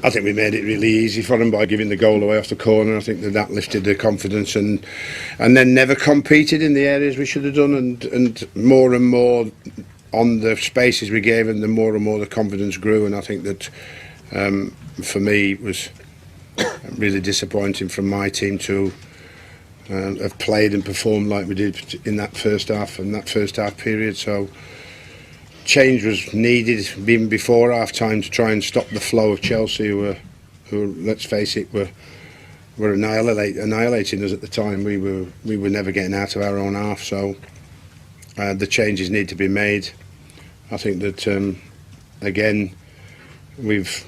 I think we made it really easy for them by giving the goal away off the corner. I think that lifted their confidence, and then never competed in the areas we should have done, and more on the spaces we gave them, the more and more the confidence grew. And I think that for me it was really disappointing from my team to have played and performed like we did in that first half and that first half period. So change was needed even before half time to try and stop the flow of Chelsea, who let's face it, were annihilating us at the time. We were never getting out of our own half. So the changes need to be made. I think that again we've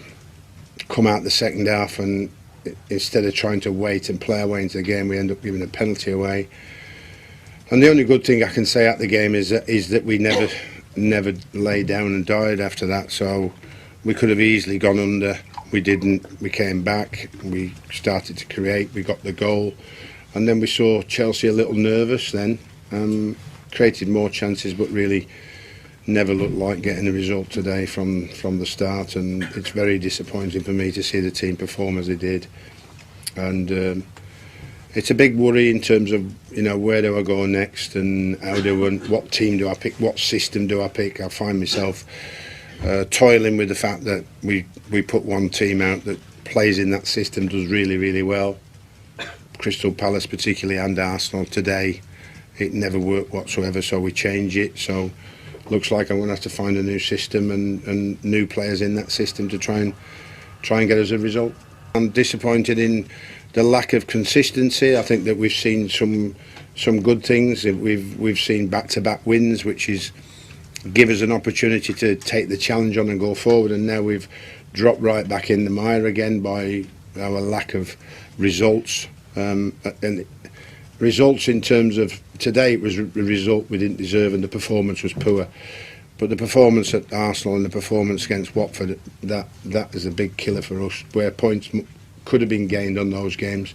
come out the second half, and instead of trying to wait and play our way into the game, we end up giving a penalty away. And the only good thing I can say at the game is that we never laid down and died after that. So we could have easily gone under. We didn't. We came back. We started to create. We got the goal, and then we saw Chelsea a little nervous. Then created more chances, but really never looked like getting a result today from the start. And it's very disappointing for me to see the team perform as they did. And it's a big worry in terms of, where do I go next, and what team do I pick, what system do I pick. I find myself toiling with the fact that we put one team out that plays in that system, does really, really well. Crystal Palace particularly, and Arsenal today. It never worked whatsoever, so we change it. So looks like I'm going to have to find a new system and new players in that system to try and get us a result. I'm disappointed in the lack of consistency. I think that we've seen some good things. We've seen back-to-back wins, which is give us an opportunity to take the challenge on and go forward. And now we've dropped right back in the mire again by our lack of results. And results in terms of today, it was a result we didn't deserve, and the performance was poor. But the performance at Arsenal and the performance against Watford, that is a big killer for us. Where points could have been gained on those games,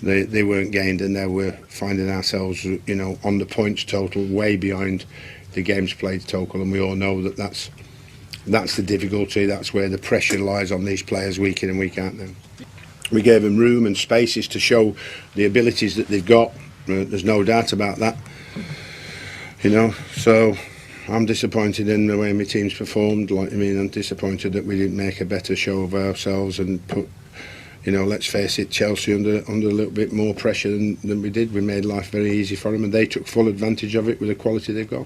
they weren't gained, and now we're finding ourselves, on the points total, way behind the games played total. And we all know that that's the difficulty. That's where the pressure lies on these players week in and week out now. We gave them room and spaces to show the abilities that they've got. There's no doubt about that. So I'm disappointed in the way my team's performed. I'm disappointed that we didn't make a better show of ourselves and put, let's face it, Chelsea under a little bit more pressure than we did. We made life very easy for them, and they took full advantage of it with the quality they've got.